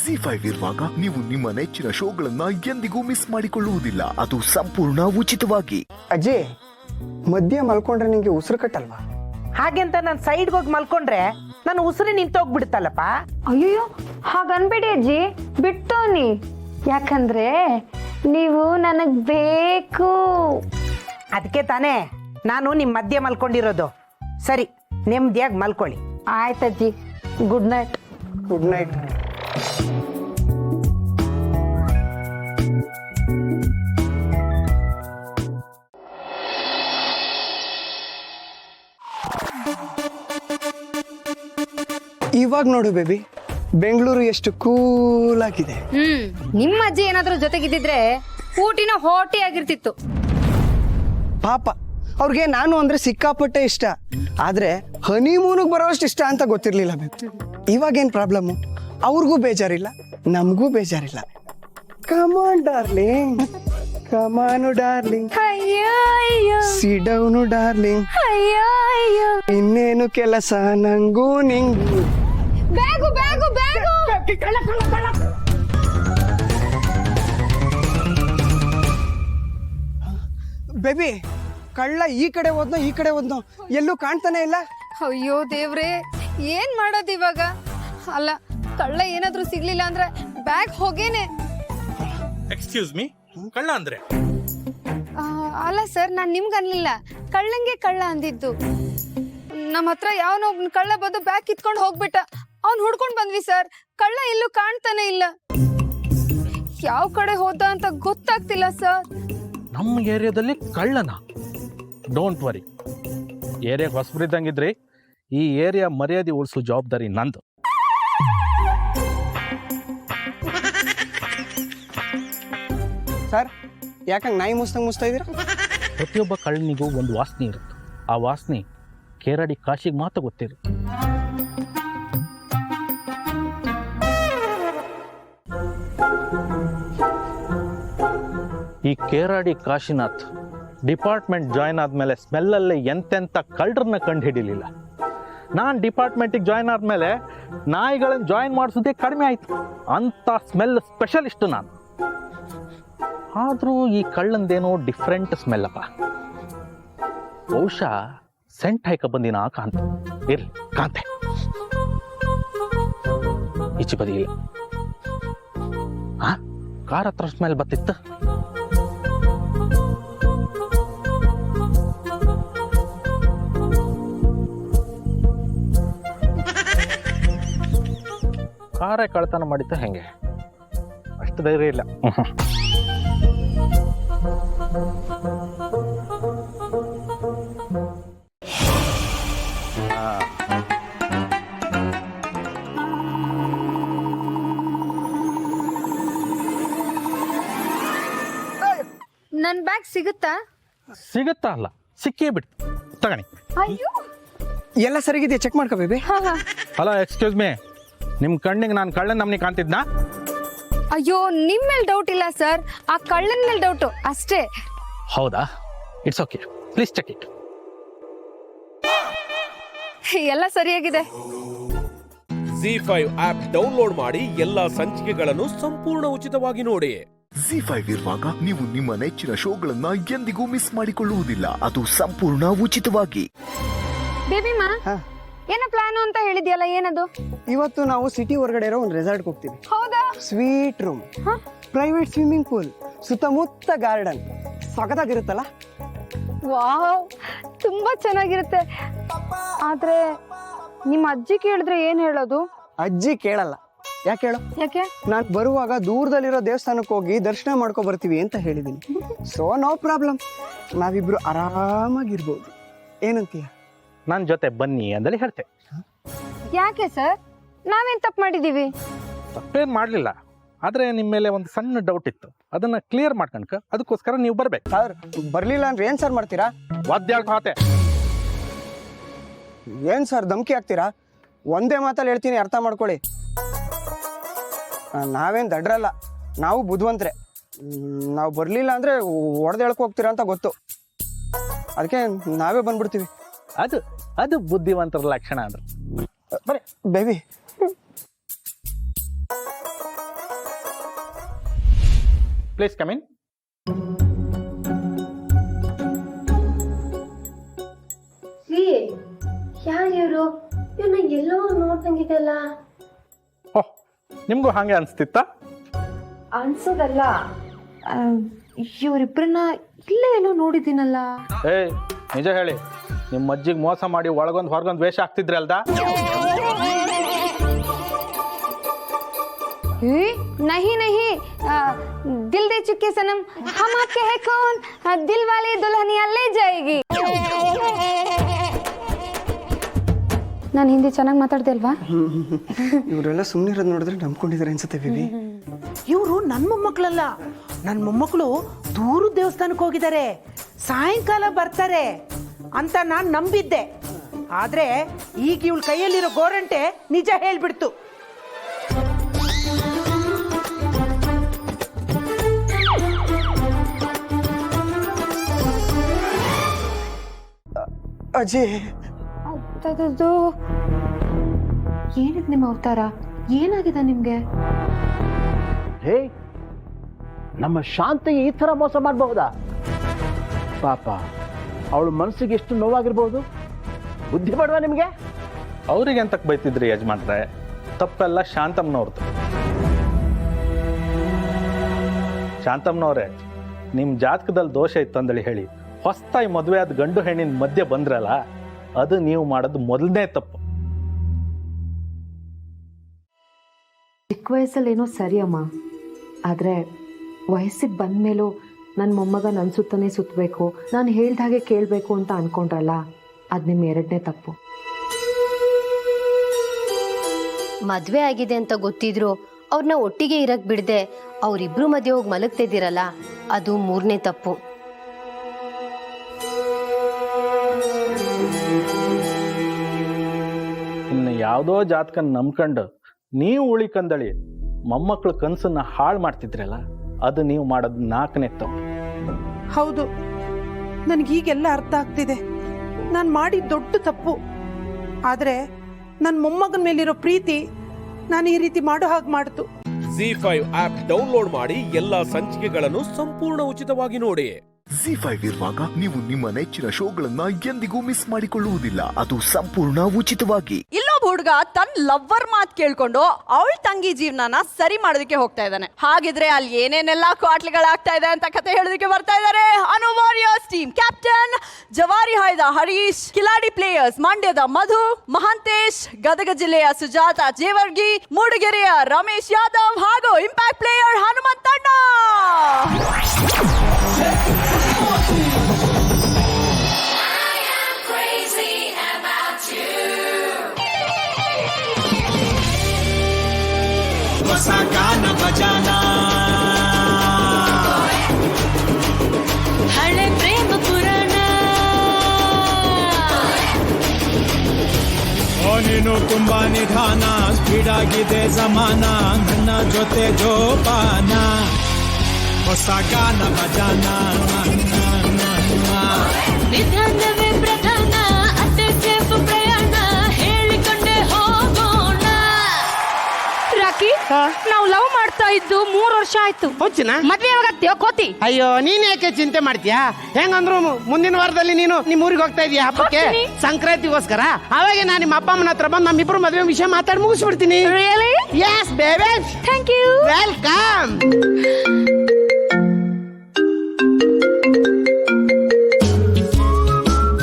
ZEE5 ಇರುವಾಗ ನೀವು ನಿಮ್ಮ ನೆಚ್ಚಿನ ಶೋಗಳನ್ನ ಎಂದಿಗೂ ಮಿಸ್ ಮಾಡಿಕೊಳ್ಳುವುದಿಲ್ಲ. ಅದು ಸಂಪೂರ್ಣ ಉಚಿತವಾಗಿ. ಅಜ್ಜಿ, ಮಧ್ಯ ಮಲ್ಕೊಂಡ್ರೆ ನಿಂಗೆ ಉಸಿರು ಕಟ್ಟಲ್ವಾ? ಹಾಗೆಂತ ನಾನು ಸೈಡ್ಗೆ ಹೋಗಿ ಮಲ್ಕೊಂಡ್ರೆ ನಾನು ಉಸಿರು ನಿಂತೋಗ್ಬಿಡುತ್ತಲ್ಲಪ್ಪ. ಅಯ್ಯೋ ಹಾಗನ್ಬೇಡಿ ಅಜ್ಜಿ, ಬಿಟ್ಟೋನಿ. ಯಾಕಂದ್ರೆ ನೀವು ನನಗ್ ಬೇಕು. ಅದಕ್ಕೆ ತಾನೇ ನಾನು ನಿಮ್ಮ ಮಧ್ಯೆ ಮಲ್ಕೊಂಡಿರೋದು. ಸರಿ, ನೆಮ್ಮದಿಯಾಗಿ ಮಲ್ಕೊಳ್ಳಿ. ಆಯ್ತಜ್ಜಿ, ಗುಡ್ ನೈಟ್. Good night. ಇವಾಗ ನೋಡು ಬೇಬಿ, ಬೆಂಗಳೂರು ಎಷ್ಟು ಕೂಲ್ ಆಗಿದೆ. ನಿಮ್ಮ ಅಜ್ಜಿ ಏನಾದ್ರೂ ಜೊತೆಗಿದ್ದಿದ್ರೆ ಊಟಿನ ಹೋಟಿ ಆಗಿರ್ತಿತ್ತು. ಪಾಪ ಅವ್ರಿಗೆ ನಾನು ಅಂದ್ರೆ ಸಿಕ್ಕಾಪಟ್ಟೆ ಇಷ್ಟ, ಆದ್ರೆ ಹನಿಮೂನಿಗೆ ಬರೋಷ್ಟು ಇಷ್ಟ ಅಂತ ಗೊತ್ತಿರ್ಲಿಲ್ಲ ಬೇಬಿ. ಇವಾಗೇನ್ ಪ್ರಾಬ್ಲಮ್? ಅವ್ರಿಗೂ ಬೇಜಾರಿಲ್ಲ, ನಮಗೂ ಬೇಜಾರಿಲ್ಲ. ಕಮಾನ್ ಡಾರ್ಲಿಂಗ್, ಕಮಾನು ಡಾರ್ಲಿಂಗ್, ಸಿಟ್ ಡೌನು ಡಾರ್ಲಿಂಗ್, ಇನ್ನೇನು ಕೆಲಸ ನಂಗೂ ನಿಂಗೂ. Bag bag bag. ಬೇಬಿ, ಕಳ್ಳ ಈ ಕಡೆ ಹೋದ್ನೋ ಈ ಕಡೆ ಹೋದ್ನೋ ಎಲ್ಲೂ ಕಾಣ್ತಾನೆ ಇಲ್ಲ. ಅಯ್ಯೋ ದೇವ್ರೆ, ಏನ್ ಮಾಡೋದು ಇವಾಗ? ಅಲ್ಲ, ಕಳ್ಳ ಏನಾದ್ರೂ ಸಿಗ್ಲಿಲ್ಲ ಅಂದ್ರೆ ಬ್ಯಾಗ್ ಹೋಗೇನೆ. ಎಕ್ಸ್ಕ್ಯೂಸ್ ಮೀ, ಕಳ್ಳ ಅಂದ್ರೆ? ಅಲ್ಲ ಸರ್, ನಾನ್ ನಿಮ್ಗೆ ಅನ್ಲಿಲ್ಲ, ಕಳ್ಳಂಗೆ ಕಳ್ಳ ಅಂದಿದ್ದು. ನಮ್ಮ ಹತ್ರ ಯಾವನೊಬ್ಬ ಕಳ್ಳ ಬಂದು ಬ್ಯಾಗ್ ಕಿತ್ಕೊಂಡು ಹೋಗ್ಬಿಟ್ಟ. ಅವ್ನ್ ಹುಡ್ಕೊಂಡ್ ಬಂದ್ವಿ ಸರ್, ಕಳ್ಳ ಎಲ್ಲೂ ಕಾಣ್ತಾನೆ ಇಲ್ಲ. ಯಾವ ಕಡೆ ಹೋದ ಅಂತ ಗೊತ್ತಾಗ್ತಿಲ್ಲ ಸರ್. ನಮ್ಮ ಏರಿಯಾದಲ್ಲಿ ಕಳ್ಳನ? ಡೋಂಟ್ ವರಿ, ಏರಿಯಾಗೆ ಹೊಸಬ್ರಿದ್ದಂಗಿದ್ರಿ. ಈ ಏರಿಯಾ ಮರ್ಯಾದೆ ಉಳಿಸೋ ಜವಾಬ್ದಾರಿ ನಂದು. ಸರ್, ಯಾಕಂಗ್ ನಾಯಿ ಮುಸ್ತಾ ಇದೀರ? ಪ್ರತಿಯೊಬ್ಬ ಕಳ್ಳನಿಗೂ ಒಂದು ವಾಸನೆ ಇರುತ್ತೆ. ಆ ವಾಸನೆ ಕೇರಡಿ ಕಾಶಿಗೆ ಮಾತ್ರ ಗೊತ್ತಿರುತ್ತೆ. ಈ ಕೇರಡಿ ಕಾಶಿನಾಥ್ ಡಿಪಾರ್ಟ್ಮೆಂಟ್ ಜಾಯ್ನ್ ಆದ್ಮೇಲೆ ಸ್ಮೆಲ್ಲಲ್ಲೇ ಎಂತೆಂಥ ಕಳ್ಳರನ್ನ ಕಂಡು ಹಿಡಿಲಿಲ್ಲ. ನಾನು ಡಿಪಾರ್ಟ್ಮೆಂಟಿಗೆ ಜಾಯ್ನ್ ಆದ್ಮೇಲೆ ನಾಯಿಗಳನ್ನು ಜಾಯ್ನ್ ಮಾಡಿಸೋದೇ ಕಡಿಮೆ ಆಯ್ತು. ಅಂಥ ಸ್ಮೆಲ್ ಸ್ಪೆಷಲಿಸ್ಟು ನಾನು. ಆದರೂ ಈ ಕಳ್ಳಂದೇನೋ ಡಿಫ್ರೆಂಟ್ ಸ್ಮೆಲ್ಲಪ್ಪ. ಬಹುಶಃ ಸೆಂಟ್ ಹಾಯ್ಕ ಬಂದಿನ ಕಾಂತ ಇರ್ಲಿ, ಕಾಂತೆ ಈಚೆ ಬದಿ ಇಲ್ಲ. ಕಾರ್ ಹತ್ರ ಸ್ಮೆಲ್ ಬತ್ತಿತ್ತು. ಕಾರೇ ಕಳ್ತನ ಮಾಡಿತ್ತ ಹೆಂಗೆ? ಅಷ್ಟು ಧೈರ್ಯ ಇಲ್ಲ. ನನ್ ಬ್ಯಾಗ್ ಸಿಗುತ್ತಾ? ಸಿಗುತ್ತಾ? ಅಲ್ಲ, ಸಿಕ್ಕೇ ಬಿಡ್ತು. ತಗಣಿ. ಅಯ್ಯೋ, ಎಲ್ಲ ಸರಿಗಿದೆಯಾ? ಚೆಕ್ ಮಾಡ್ಕೋ ಬೇಬಿ. ಹಲೋ, ಎಕ್ಸ್ಕ್ಯೂಸ್ ಮೀ, ನಿಮ್ಮ ಕಣ್ಣಿಗೆ ನಾನು ಕಳ್ಳನ ನಮ್ನಿ ಕಾಣ್ತಿದ್ನಾ? ಅಯ್ಯೋ, ನಿಮ್ ಮೇಲೆ ಡೌಟ್ ಇಲ್ಲ ಸರ್, ಆ ಕಳ್ಳನ ಮೇಲೆ ಡೌಟು ಅಷ್ಟೇ. ಹೌದಾ? It's okay, please check it. ಎಲ್ಲ ಸರಿಯಾಗಿದೆ. ZEE5 ಆಪ್ ಡೌನ್ಲೋಡ್ ಮಾಡಿ ಎಲ್ಲಾ ಸಂಚಿಕೆಗಳನ್ನು ಸಂಪೂರ್ಣ ಉಚಿತವಾಗಿ ನೋಡಿ. ZEE5 ಇರುವಾಗ ನೀವು ನಿಮ್ಮ ನೆಚ್ಚಿನ ಶೋಗಳನ್ನ ಎಂದಿಗೂ ಮಿಸ್ ಮಾಡಿಕೊಳ್ಳುವುದಿಲ್ಲ. ಅದು ಸಂಪೂರ್ಣ ಉಚಿತವಾಗಿ. ಬೇಬಿಮಾ, ಏನೋ ಪ್ಲಾನ್ ಅಂತ ಹೇಳಿದ್ಯಲ್ಲ, ಏನದು? ಇವತ್ತು ನಾವು ಸಿಟಿ ಹೊರಗಡೆ ಇರೋ ಒಂದು ರೆಸಾರ್ಟ್ಗೆ ಹೋಗ್ತೀವಿ. ಹೌದಾ? Sweet room, private swimming pool, ಸುತ್ತಮುತ್ತ ಗಾರ್ಡನ್. ಸಖತ್ತಾಗಿರುತ್ತಲ್ಲ? ವಾವ್, ತುಂಬಾ ಚೆನ್ನಾಗಿರುತ್ತೆ. ಆದ್ರೆ ನಿಮ್ಮ ಅಜ್ಜಿ ಕೇಳಿದ್ರೆ ಏನ್ ಹೇಳೋದು? ಅಜ್ಜಿ ಕೇಳಲ್ಲ. ಯಾಕೆ ಹೇಳು? ಯಾಕೆ? ನಾನು ಬರುವಾಗ ದೂರದಲ್ಲಿರೋ ದೇವಸ್ಥಾನಕ್ಕೆ ಹೋಗಿ ದರ್ಶನ ಮಾಡ್ಕೊ ಬರ್ತೀವಿ ಅಂತ ಹೇಳಿದೀನಿ. ಸೊ ನೋ ಪ್ರಾಬ್ಲಮ್, ನಾವಿಬ್ರು ಆರಾಮಾಗಿರ್ಬೋದು. ಏನಂತೀಯ? ನನ್ನ ಜೊತೆ ಬನ್ನಿ ಅಂದಲ್ಲಿ ಹೇಳ್ತೆ. ಯಾಕೆ ಸರ್, ನಾವೇನ್ ತಪ್ಪು ಮಾಡಿದೀವಿ? ತಪ್ಪೇನು ಮಾಡಲಿಲ್ಲ, ಆದರೆ ನಿಮ್ಮ ಮೇಲೆ ಒಂದು ಸಣ್ಣ ಡೌಟ್ ಇತ್ತು. ಅದನ್ನ ಕ್ಲಿಯರ್ ಮಾಡ್ಕಣಕ ಅದಕ್ಕೋಸ್ಕರ ನೀವು ಬರ್ಬೇಕು. ಸರ್, ಬರ್ಲಿಲ್ಲ ಅಂದ್ರೆ ಏನ್ ಸರ್ ಮಾಡ್ತೀರಾ? ವಾದ್ಯಾಳ್ಕಾತೆ. ಏನ್ ಸರ್ ಧಮ್ಕಿ ಹಾಕ್ತೀರಾ? ಒಂದೇ ಮಾತಲ್ಲಿ ಹೇಳ್ತೀನಿ, ಅರ್ಥ ಮಾಡ್ಕೊಳ್ಳಿ. ನಾವೇನ್ ದಡ್ರಲ್ಲ, ನಾವು ಬುದ್ಧಿವಂತ್ರೆ. ನಾವು ಬರ್ಲಿಲ್ಲ ಅಂದ್ರೆ ಹೊಡೆದು ಹೇಳ್ಕೊ ಹೋಗ್ತೀರಾ ಅಂತ ಗೊತ್ತು. ಅದಕ್ಕೆ ನಾವೇ ಬಂದ್ಬಿಡ್ತೀವಿ. ಅದು ಅದು ಬುದ್ಧಿವಂತರ ಲಕ್ಷಣ ಅಂದ್ರೆ. Baby, please come in. ಯಾರು ಇವರು? ಇವ್ರನ್ನ ಎಲ್ಲೋ ನೋಡ್ದಂಗಿದೆಲ್ಲ. ಓಹ್, ನಿಮಗೂ ಹಾಗೆ ಅನಿಸ್ತಿತ್ತಾ? ಅನ್ಸೋದಲ್ಲ, ಇವರಿಬ್ಬರನ್ನ ಇಲ್ಲೇ ಏನೋ ನೋಡಿದ್ದೀನಲ್ಲ. ಏಯ್, ನಿಜ ಹೇಳಿ, ನಿಮ್ಮ ಅಜ್ಜಿಗೆ ಮೋಸ ಮಾಡಿ ಒಳಗೊಂದು ಹೊರಗೊಂದು ವೇಷ ಹಾಕ್ತಿದ್ರಿ ಅಲ್ದಾ? नहीं नहीं, दिल दे चुके सनम, हम आपके है कौन, दिल वाली दुल्हनिया ले जाएगी. ನಾನು ಹಿಂದಿ ಚೆನ್ನಾಗಿ ಮಾತಾಡ್ದೆ ಅಲ್ವಾ? ಇವರೆಲ್ಲ ಸುಮ್ಮನಿರೋದು ನೋಡಿದ್ರೆ ನಂಬ್ಕೊಂಡಿದ್ದಾರೆ ಅನ್ಸುತ್ತೆ ವಿವಿ. ಇವರು ನನ್ನ ಮೊಮ್ಮಕ್ಕಳಲ್ಲ, ನನ್ನ ಮೊಮ್ಮಕ್ಕಳು ದೂರದ ದೇವಸ್ಥಾನಕ್ಕೆ ಹೋಗಿದ್ದಾರೆ, ಸಾಯಂಕಾಲ ಬರ್ತಾರೆ ಅಂತ ನಾನು ನಂಬಿದ್ದೆ. ಆದ್ರೆ ಈಗ ಇವಳ ಕೈಯಲ್ಲಿರೋ ಗೋರಂಟೆ ನಿಜ ಹೇಳ್ಬಿಡ್ತು. ಅಜಯ್, ಅದು ಏನಿದ್ ನಿಮ್ಮ ಅವತಾರ? ಏನಾಗಿದೆ ನಿಮ್ಗೆ? ಹೇ, ನಮ್ಮ ಶಾಂತಿಗೆ ಈ ಥರ ಮೋಸ ಮಾಡಬಹುದಾ? ಪಾಪ, ಅವಳ ಮನಸ್ಸಿಗೆ ಎಷ್ಟು ನೋವಾಗಿರ್ಬೋದು. ಬುದ್ಧಿ ಬೇಡವಾ ನಿಮಗೆ? ಅವ್ರಿಗೆ ಎಂತಕ್ಕೆ ಬೈತಿದ್ರಿ ಯಜಮಾನ್ರೆ? ತಪ್ಪೆಲ್ಲ ಶಾಂತಮ್ಮನವ್ರದ್ದು. ಶಾಂತಮ್ಮನವ್ರೆ, ನಿಮ್ಮ ಜಾತಕದಲ್ಲಿ ದೋಷ ಇತ್ತಂದೇಳಿ ಹೇಳಿ ಹೊಸ್ತಾಯಿ ಮದುವೆ ಆದ ಗಂಡು ಹೆಣ್ಣಿನ ಮಧ್ಯೆ ಬಂದ್ರಲ್ಲ, ಅದು ನೀವು ಮಾಡೋದು ಮೊದಲನೇ ತಪ್ಪು. ಚಿಕ್ಕ ವಯಸ್ಸಲ್ಲಿ ಏನೋ ಸರಿ ಅಮ್ಮ, ಆದರೆ ವಯಸ್ಸಿಗೆ ಬಂದ ಮೇಲೂ ನನ್ನ ಮೊಮ್ಮಗ ನನ್ನ ಸುತ್ತನೇ ಸುತ್ತಬೇಕು, ನಾನು ಹೇಳ್ದಾಗೆ ಕೇಳಬೇಕು ಅಂತ ಅನ್ಕೊಂಡ್ರಲ್ಲ, ಅದು ನಿಮ್ಮ ಎರಡನೇ ತಪ್ಪು. ಮದ್ವೆ ಆಗಿದೆ ಅಂತ ಗೊತ್ತಿದ್ರು ಅವ್ರನ್ನ ಒಟ್ಟಿಗೆ ಇರಕ್ ಬಿಡದೆ ಅವ್ರಿಬ್ರು ಮಧ್ಯೆ ಹೋಗಿ ಮಲಗ್ತಿದ್ದೀರಲ್ಲ, ಅದು ಮೂರನೇ ತಪ್ಪು. ಇನ್ನು ಯಾವುದೋ ಜಾತಕನ ನಂಬ್ಕೊಂಡು ನೀವು ಉಳಿಕಂದಳಿ ಮೊಮ್ಮಕ್ಕಳ ಕನಸನ್ನ ಹಾಳು ಮಾಡ್ತಿದ್ರಲ್ಲ, ಅದು ನೀವು ಮಾಡೋದು ನಾಲ್ಕನೇ ತಪ್ಪು. ಹೌದು, ನನಗೀಗೆಲ್ಲ ಅರ್ಥ ಆಗ್ತಿದೆ. ನಾನು ಮಾಡಿದ ದೊಡ್ಡ ತಪ್ಪು. ಆದರೆ ನನ್ನ ಮೊಮ್ಮಗನ ಮೇಲಿರೋ ಪ್ರೀತಿ ನಾನು ಈ ರೀತಿ ಮಾಡೋ ಹಾಗೆ ಮಾಡ್ತು. ZEE5 ಆಪ್ ಡೌನ್ಲೋಡ್ ಮಾಡಿ ಎಲ್ಲಾ ಸಂಚಿಕೆಗಳನ್ನು ಸಂಪೂರ್ಣ ಉಚಿತವಾಗಿ ನೋಡಿ. ZEE5 ಇರುವಾಗ ನೀವು ನಿಮ್ಮ ನೆಚ್ಚಿನ ಶೋಗಳನ್ನ ಎಂದಿಗೂ ಮಿಸ್ ಮಾಡಿಕೊಳ್ಳುವುದಿಲ್ಲ, ಅದು ಸಂಪೂರ್ಣ ಉಚಿತವಾಗಿ. ಇಲ್ಲೊಬ್ಬ ಹುಡುಗ ತನ್ನ ಲವ್ವರ್ ಮಾತ್ ಕೇಳ್ಕೊಂಡು ಅವಳ ತಂಗಿ ಜೀವನನ ಸರಿ ಮಾಡೋದಕ್ಕೆ ಹೋಗ್ತಾ ಇದ್ದಾನೆ. ಹಾಗಿದ್ರೆ ಅಲ್ಲಿ ಏನೇನೆಲ್ಲ ಕ್ವಾಟ್ಲಿಗಳಾಗ್ತಾ ಇದೆ ಅಂತ ಕತೆ ಹೇಳೋದಕ್ಕೆ ಬರ್ತಾ ಇದ್ದಾರೆ ಅನು ವಾರಿಯರ್ಸ್ ಟೀಮ್ ಕ್ಯಾಪ್ಟನ್ ಜವಾರಿ ಹಾಯ್ದ ಹರೀಶ್, ಕಿಲಾಡಿ ಪ್ಲೇಯರ್ಸ್ ಮಂಡ್ಯದ ಮಧು, ಮಹಾಂತೇಶ್, ಗದಗ ಜಿಲ್ಲೆಯ ಸುಜಾತ ಜೇವರ್ಗಿ, ಮೂಡಿಗೆರೆಯ ರಮೇಶ್ ಯಾದವ್ ಹಾಗೂ ಇಂಪ್ಯಾಕ್ಟ್ ಪ್ಲೇಯರ್ ಹನುಮಂತಣ್ಣ. ಹೊಸ ಗಾನ ಬಜಾನ, ಹಳೆ ಪ್ರೇಮ ಪುರಾಣ, ನೀನು ತುಂಬಾ ನಿಧಾನ, ಸ್ಪೀಡ್ ಆಗಿದೆ ಜಮಾನ, ನನ್ನ ಜೊತೆ ಜೋಪಾನ. ಹೊಸ ಗಾನ ಬಜಾನ, ನಿಧಾನವೇ ಪ್ರಧಾನ, ಅತ್ತೆ ಸೇಫ್ ಪ್ರಯಾಣ, ಹೇಳಿಕೊಂಡೆ ಹೋಗೋಣ. ರಾಕಿ, ನಾವು ಲವ್ ಮಾಡ್ತಾ ಇದ್ದು 3 ವರ್ಷ ಆಯ್ತು. ಹೊಚ್ಚಿನ ಮದ್ವೆ ಯಾವಾಗತ್ತೆ ಕೋತಿ? ಅಯ್ಯೋ, ನೀನ್ ಯಾಕೆ ಚಿಂತೆ ಮಾಡ್ತೀಯಾ? ಹೆಂಗಂದ್ರು ಮುಂದಿನ ವಾರದಲ್ಲಿ ನೀನು ನಿಮ್ಮ ಊರಿಗೆ ಹೋಗ್ತಾ ಇದೀಯ ಹಬ್ಬಕ್ಕೆ, ಸಂಕ್ರಾಂತಿಗೋಸ್ಕರ. ಅವಾಗ ನಾನು ನಿಮ್ಮ ಅಪ್ಪ ಅಮ್ಮನ ಹತ್ರ ಬಂದು ನಮ್ಮಿಬ್ರು ಮದುವೆ ವಿಷಯ ಮಾತಾಡಿ ಮುಗಿಸ್ಬಿಡ್ತೀನಿ. Really? Yes, baby. Thank you. Welcome.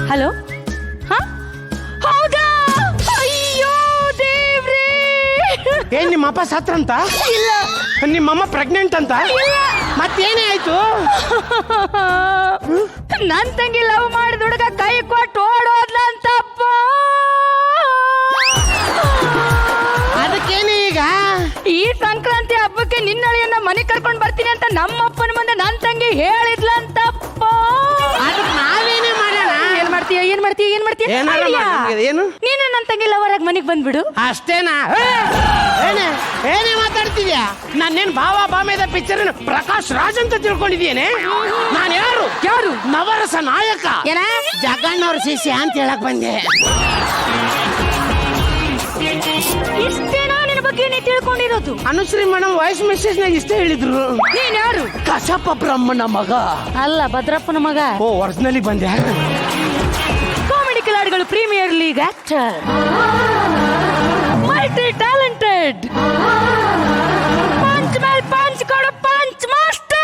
Hello, ಹೌದಾ? ಅಯ್ಯೋ ದೇವ್ರೇ! ಏನ್ ನಿಮ್ಮ ಅಪ್ಪ ಸತ್ರಂತ? ಇಲ್ಲ. ನಿಮ್ಮಮ್ಮ ಪ್ರೆಗ್ನೆಂಟ್ ಅಂತ? ಮತ್ತೇನೇ ಆಯ್ತು? ನನ್ ತಂಗಿ ಲವ್ ಮಾಡಿದ ಹುಡುಗ ಕೈ ಕೊಟ್ಟು ಓಡೋದ್ಲ ಅಂತಪ್ಪ. ಅದಕ್ಕೇನೆ ಈಗ ಈ ಸಂಕ್ರಾಂತಿ ಹಬ್ಬಕ್ಕೆ ನಿನ್ನಳಿಯನ್ನ ಮನೆ ಕರ್ಕೊಂಡ್ ಬರ್ತೀನಿ ಅಂತ ನಮ್ಮಪ್ಪನ ಮುಂದೆ ನನ್ ತಂಗಿ ಹೇಳಿದ್ಲಂತಪ್ಪ. ಅದಕ್ಕೆ ನಾವೇನೇ ಮಾಡೋಣ? ಏನ್ ಮಾಡ್ತೀಯ? ಏನಾರ ಮಾಡು. ಏನು? ನೀನು ನನ್ ತಂಗಿ ಲವರ್ ಆಗಿ ಮನೆಗ್ ಬಂದ್ಬಿಡು. ಅಷ್ಟೇನಾ? ಏನೇ ಮಾತಾಡ್ತಿದ್ಯಾ? ನಾನೇನ್ ಭಾವ ಬಾಮೇದ ಪಿಕ್ಚರ್ ಪ್ರಕಾಶ್ ರಾಜ್ ಅಂತ ತಿಳ್ಕೊಂಡಿದ್ದೇನೆ. ನಾನು ಯಾರು ನವರಸ ನಾಯಕ ಜಗಣ್ಣವ್ರ ಶಿಷ್ಯ ಅಂತ ಹೇಳಕ್ ಬಂದೆ. ಇಷ್ಟೇನಾ ನಿನ್ನ ಬಗ್ಗೆ ಬಗ್ಗೆನೇ ತಿಳ್ಕೊಂಡಿರೋದು. ಅನುಶ್ರೀ ಮೇಡಮ್ ವಾಯ್ಸ್ ಮೆಸೇಜ್ ನಾಗ ಇಷ್ಟೇ ಹೇಳಿದ್ರು. ನೀನ್ ಯಾರು? ಕಸಪ್ಪ ಬ್ರಹ್ಮನ ಮಗ. ಅಲ್ಲ, ಭದ್ರಪ್ಪನ ಮಗ. ಓ, ಒರಿಜಿನಲಿ ಬಂದೆ. ಕಾಮಿಡಿ ಕಿಲಾಡಿಗಳು premier league actor, multi talented, punch ಮೇಲ್ ಪಂಚ್ ಕೊಡೋ ಪಂಚ್ ಮಾಸ್ಟರ್.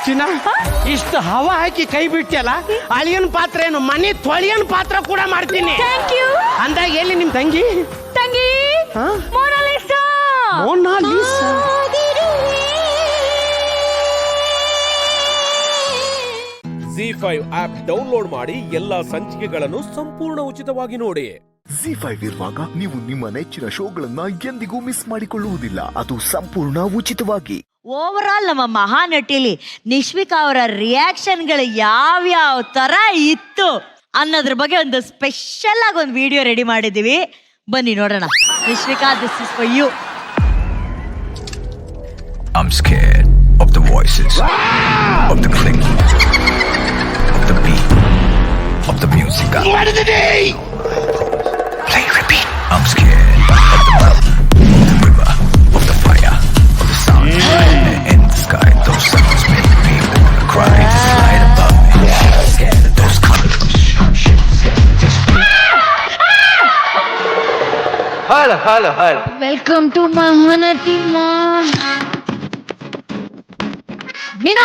ಚಿನ್ನ, ಇಷ್ಟು ಹವಾ ಹಾಕಿ ಕೈ ಬಿಟ್ಟಲ್ಲ, ಅಳಿಯನ್ ಪಾತ್ರ ಏನು ಮನೆ ತೊಳಿಯನ್ ಪಾತ್ರ ಕೂಡ ಮಾಡ್ತೀನಿ. Thank you. ಅಂದಾಗ ಎಲ್ಲಿ ನಿಮ್ ತಂಗಿ? ತಂಗಿ Mona Lisa. Mona Lisa. ZEE5 app download ಮಾಡಿ ಎಲ್ಲಾ ಸಂಚಿಕೆಗಳನ್ನು ಸಂಪೂರ್ಣ ಉಚಿತವಾಗಿ ನೋಡಿ. ZEE5 ಇರುವಾಗ ನೀವು ನಿಮ್ಮ ನೆಚ್ಚಿನ ಶೋಗಳನ್ನ ಎಂದಿಗೂ ಮಿಸ್ ಮಾಡಿಕೊಳ್ಳುವುದಿಲ್ಲ. ಅದು ಸಂಪೂರ್ಣ ಉಚಿತವಾಗಿ. ಓವರ್ ಆಲ್ ನಮ್ಮ ಮಹಾನಟಿಲಿ ನಿಶ್ವಿಕಾ ಅವರ ರಿಯಾಕ್ಷನ್ಗಳು ಯಾವ್ಯಾವ ತರ ಇತ್ತು ಅನ್ನೋದ್ರ ಬಗ್ಗೆ ಒಂದು ಸ್ಪೆಷಲ್ ಆಗಿ ಒಂದು ವಿಡಿಯೋ ರೆಡಿ ಮಾಡಿದ್ದೀವಿ, ಬನ್ನಿ ನೋಡೋಣ. Nishvika, this is for you. I'm scared of the voices, of the clicking, of the beat, of the music. Play, repeat. I'm scared of the mountain, of the river, of the fire, of the sound in the sky. Those sounds make me wanna cry. Just light above me. Scared of those colors. Hello. Welcome to Mahanati ma'am. Meena.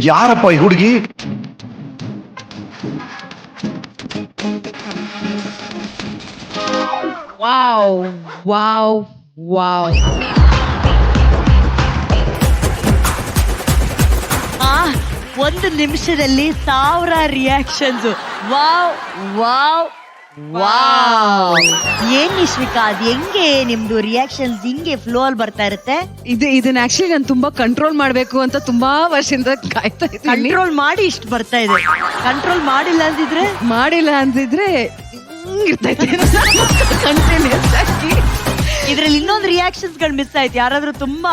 ಯಾರಪ್ಪ ಈ ಹುಡುಗಿ? Wow. ಒಂದು ನಿಮಿಷದಲ್ಲಿ 1000 reactions. Wow. ಏನ್ ನಿಶ್ವಿಕಾ, ಅದ್ ಹೆಂಗೆ ನಿಮ್ದು reactions ಹಿಂಗೆ ಫ್ಲೋ ಅಲ್ಲಿ ಬರ್ತಾ ಇರುತ್ತೆ? ಇದನ್ನ ಆಕ್ಚುಲಿ ನಾನು ತುಂಬಾ ಕಂಟ್ರೋಲ್ ಮಾಡ್ಬೇಕು ಅಂತ ತುಂಬಾ ವರ್ಷದಿಂದ ಕಾಯ್ತಾ ಇದ್ದೀನಿ. ಕಂಟ್ರೋಲ್ ಮಾಡಿ ಇಷ್ಟು ಬರ್ತಾ ಇದೆ. ಕಂಟ್ರೋಲ್ ಮಾಡಿಲ್ಲ ಅಂದಿದ್ರೆ ಇರ್ತೈತೆ ಕಂಟಿನ್ಯೂಸ್ ಆಗಿ. ಇದ್ರಲ್ಲಿ ಇನ್ನೊಂದು ರಿಯಾಕ್ಷನ್ಸ್ ಗಳು ಮಿಸ್ ಆಯ್ತು. ಯಾರಾದ್ರೂ ತುಂಬಾ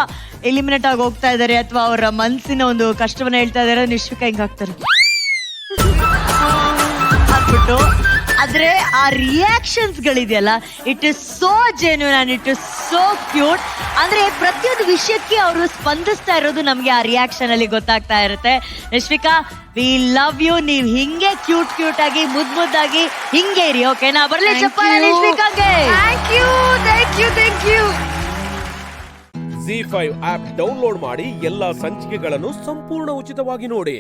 ಎಲಿಮಿನೇಟ್ ಆಗಿ ಹೋಗ್ತಾ ಇದಾರೆ ಅಥವಾ ಅವರ ಮನಸ್ಸಿನ ಒಂದು ಕಷ್ಟವನ್ನ ಹೇಳ್ತಾ ಇದಾರೆ, ನಿಶ್ವಿಕಾ ಹಿಂಗ್ ಹಾಕ್ತಾರೆ ಹಾಕ್ಬಿಟ್ಟು. ಆದ್ರೆ ಆ ರಿಯಾಕ್ಷನ್ಸ್ ಗಳಿದೆಯಲ್ಲ, it is so genuine and it is so cute. ಅಂದ್ರೆ ಪ್ರತಿಯೊಂದು ವಿಷಯಕ್ಕೆ ಅವರು ಸ್ಪಂದಿಸ್ತಾ ಇರೋದು ನಮ್ಗೆ ಆ ರಿಯಾಕ್ಷನ್ ಅಲ್ಲಿ ಗೊತ್ತಾಗ್ತಾ ಇರುತ್ತೆ. Nishvika, we love you. ನೀವ್ ಹಿಂಗೆ ಕ್ಯೂಟ್ ಆಗಿ ಮುದ್ದಾಗಿ ಹಿಂಗೆ ಇರಿ, ಓಕೆನಾ? ಬರ್ಲಿ ಚಪ್ಪಾಳೆ ನಿಶ್ವಿಕಾಗೆ. Thank you. ZEE5 app download ಮಾಡಿ ಎಲ್ಲಾ ಸಂಚಿಕೆಗಳನ್ನು ಸಂಪೂರ್ಣ ಉಚಿತವಾಗಿ ನೋಡಿ.